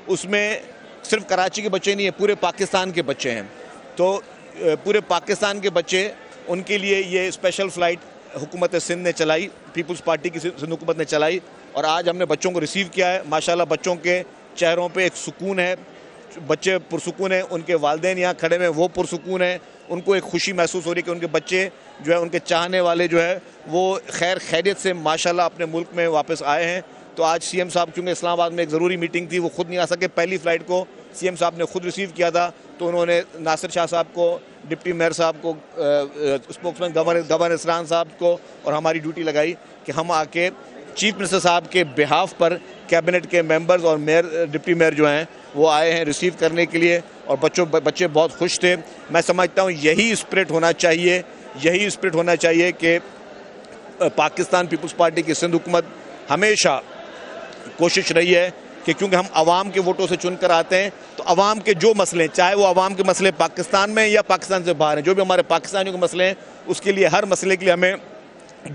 उसमें सिर्फ कराची के बच्चे नहीं है, पूरे पाकिस्तान के बच्चे हैं। तो पूरे पाकिस्तान के बच्चे, उनके लिए ये स्पेशल फ़्लाइट हुकूमत सिंध ने चलाई, पीपल्स पार्टी की सिंध हुकूमत ने चलाई, और आज हमने बच्चों को रिसीव किया है। माशाल्लाह बच्चों के चेहरों पे एक सुकून है, बच्चे पुरसुकून हैं, उनके वालिदैन यहाँ खड़े हुए वो पुरसुकून हैं, उनको एक खुशी महसूस हो रही है कि उनके बच्चे जो है, उनके चाहने वाले जो है वो खैर खैरियत से माशाल्लाह अपने मुल्क में वापस आए हैं। तो आज सीएम साहब, क्योंकि इस्लामाबाद में एक ज़रूरी मीटिंग थी, वो खुद नहीं आ सके, पहली फ़्लाइट को सीएम साहब ने खुद रिसीव किया था, तो उन्होंने नासिर शाह साहब को, डिप्टी मेयर साहब को, स्पोक्समैन गवर्नर इसरान साहब को और हमारी ड्यूटी लगाई कि हम आके चीफ मिनिस्टर साहब के बिहाफ पर कैबिनेट के मेंबर्स और मेयर, डिप्टी मेयर जो हैं वो आए हैं रिसीव करने के लिए, और बच्चे बहुत खुश थे। मैं समझता हूँ यही स्पिरिट होना चाहिए कि पाकिस्तान पीपल्स पार्टी की सिंध हुकूमत हमेशा कोशिश रही है कि क्योंकि हम आवाम के वोटों से चुनकर आते हैं, तो आवाम के जो मसले, चाहे वो आवाम के मसले पाकिस्तान में या पाकिस्तान से बाहर हैं, जो भी हमारे पाकिस्तानियों के मसले हैं, उसके लिए, हर मसले के लिए हमें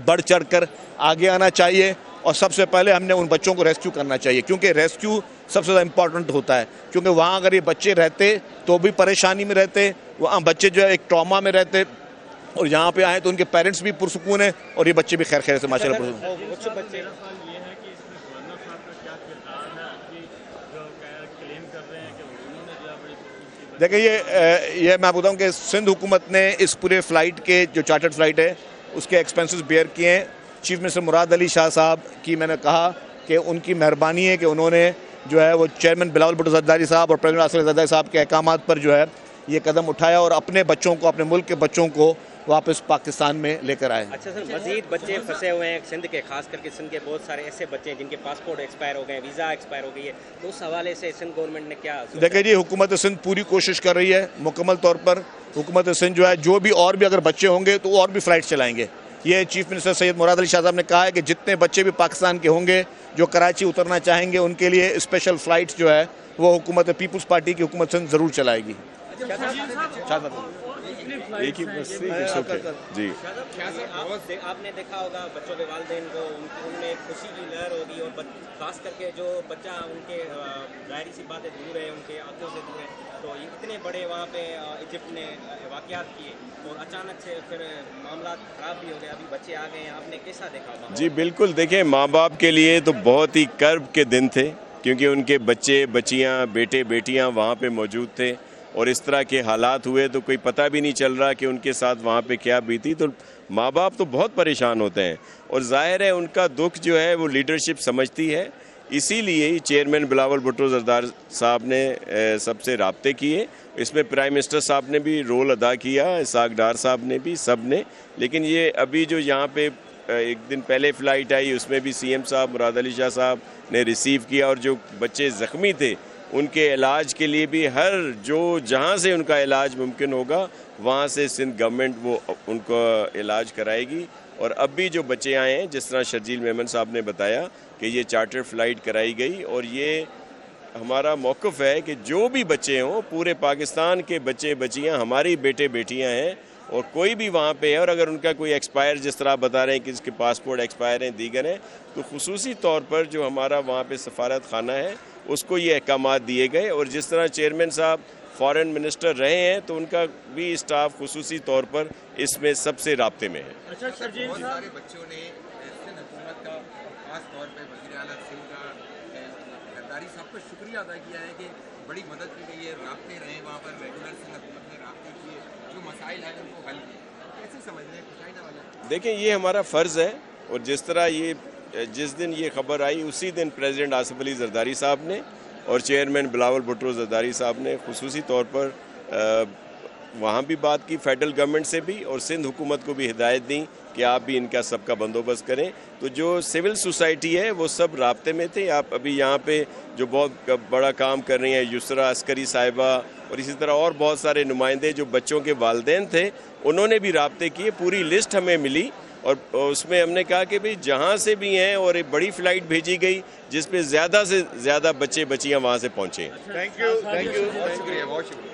बढ़ चढ़ कर आगे आना चाहिए। और सबसे पहले हमने उन बच्चों को रेस्क्यू करना चाहिए, क्योंकि रेस्क्यू सबसे ज़्यादा इम्पॉर्टेंट होता है, क्योंकि वहाँ अगर ये बच्चे रहते तो भी परेशानी में रहते, वहाँ बच्चे जो है एक ट्रॉमा में रहते, और यहाँ पे आए तो उनके पेरेंट्स भी पुरसुकून हैं और ये बच्चे भी खैर खैर से माशाल्लाह पुरसुकून। देखिए ये मैं बताऊँ कि सिंध हुकूमत ने इस पूरे फ़्लाइट के, जो चार्टर्ड फ़्लाइट है, उसके एक्सपेंसेस बेयर किए हैं। चीफ मिनिस्टर मुराद अली शाह साहब की मैंने कहा कि उनकी मेहरबानी है कि उन्होंने जो है वो चेयरमैन बिलावल भुट्टो ज़रदारी साहब और प्रेसिडेंट आसिफ ज़रदारी साहब के अहकामात पर जो है ये कदम उठाया और अपने बच्चों को, अपने मुल्क के बच्चों को वापस पाकिस्तान में लेकर आए। अच्छा सर, मजीद बच्चे फंसे हुए हैं सिंध के, खास करके सिंध के बहुत सारे ऐसे बच्चे हैं जिनके पासपोर्ट एक्सपायर हो गए, वीज़ा एक्सपायर हो गई है, तो उस हवाले से सिंध गवर्नमेंट ने क्या? देखिए जी, हुकूमत सिंध पूरी कोशिश कर रही है मुकम्मल तौर पर। हुकूमत सिंध जो है, जो भी और भी अगर बच्चे होंगे तो और भी फ़्लाइट चलाएंगे। ये चीफ मिनिस्टर सैयद मुराद अली शाह साहब ने कहा है कि जितने बच्चे भी पाकिस्तान के होंगे जो कराची उतरना चाहेंगे, उनके लिए स्पेशल फ़्लाइट्स जो है वो हुकूमत पीपल्स पार्टी की हुकूमत सिंध ज़रूर चलाएगी। एक ही बस जी। आपने देखा होगा बच्चों के वालिदैन को, उनमें खुशी की लहर होगी, और खास करके जो बच्चा उनके जाहिर सी बात है दूर है, उनके आंखों से दूर है, तो इतने बड़े वहाँ पे इजिप्ट ने वाक़यात किए और अचानक से फिर मामला ख़राब भी हो गए, अभी बच्चे आ गए हैं, आपने कैसा देखा? जी बिल्कुल, देखिए माँ बाप के लिए तो बहुत ही कर्ब के दिन थे, क्योंकि उनके बच्चे, बच्चियाँ, बेटे, बेटियाँ वहाँ पे मौजूद थे, और इस तरह के हालात हुए तो कोई पता भी नहीं चल रहा कि उनके साथ वहाँ पे क्या बीती। तो माँ बाप तो बहुत परेशान होते हैं, और जाहिर है उनका दुख जो है वो लीडरशिप समझती है। इसीलिए ही चेयरमैन बिलावल भुट्टो ज़रदारी साहब ने सबसे राब्ते किए। इसमें प्राइम मिनिस्टर साहब ने भी रोल अदा किया, इसाक डार साहब ने भी, सब ने। लेकिन ये अभी जो यहाँ पे एक दिन पहले फ़्लाइट आई, उसमें भी सीएम साहब मुराद अली शाह साहब ने रिसीव किया, और जो बच्चे ज़ख्मी थे उनके इलाज के लिए भी हर जो जहाँ से उनका इलाज मुमकिन होगा वहाँ से सिंध गवर्नमेंट वो उनको इलाज कराएगी। और अब भी जो बच्चे आए हैं, जिस तरह शर्जील मेमन साहब ने बताया कि ये चार्टर फ़्लाइट कराई गई, और ये हमारा मौक़िफ़ है कि जो भी बच्चे हों, पूरे पाकिस्तान के बच्चे बच्चियाँ हमारी बेटे बेटियाँ हैं, और कोई भी वहाँ पे है, और अगर उनका कोई एक्सपायर, जिस तरह बता रहे हैं कि इसके पासपोर्ट एक्सपायर हैं, दीगर हैं, तो खुसूसी तौर पर जो हमारा वहाँ पे सफारत खाना है उसको ये अहकामात दिए गए। और जिस तरह चेयरमैन साहब फॉरेन मिनिस्टर रहे हैं, तो उनका भी स्टाफ खुसूसी तौर पर इसमें सबसे राब्ते में है। अच्छा सर, बहुत सारे बच्चों ने सिंध हुकूमत का, खास तौर पर वज़ीर आला सिंध का, ज़रदारी साहब का शुक्रिया अदा किया है कि बड़ी मदद की गई है, राब्ते रहे वहाँ पर, रेगुलर सिंध हुकूमत ने राब्ते किए, जो मसाइल हैं उनको हल किए। कैसे समझ रहे हैं, खुशाइना वाला? देखिए, ये हमारा फ़र्ज़ है, और जिस तरह ये जिस दिन ये खबर आई उसी दिन प्रेसिडेंट आसिफ अली ज़रदारी साहब ने और चेयरमैन बिलावल भुट्टो ज़रदारी साहब ने खुसूसी तौर पर वहाँ भी बात की, फेडरल गवर्नमेंट से भी, और सिंध हुकूमत को भी हिदायत दी कि आप भी इनका सबका बंदोबस्त करें। तो जो सिविल सोसाइटी है वो सब राब्ते में थे। आप अभी यहाँ पे जो बहुत बड़ा काम कर रही हैं, युसरा अस्करी साहिबा, और इसी तरह और बहुत सारे नुमाइंदे जो बच्चों के वालिदैन थे, उन्होंने भी राब्ते किए। पूरी लिस्ट हमें मिली, और उसमें हमने कहा कि भाई जहाँ से भी हैं, और एक बड़ी फ़्लाइट भेजी गई जिसमें ज़्यादा से ज़्यादा बच्चे बच्चियाँ वहाँ से पहुँचे। थैंक यू, शुक्रिया, बहुत शुक्रिया।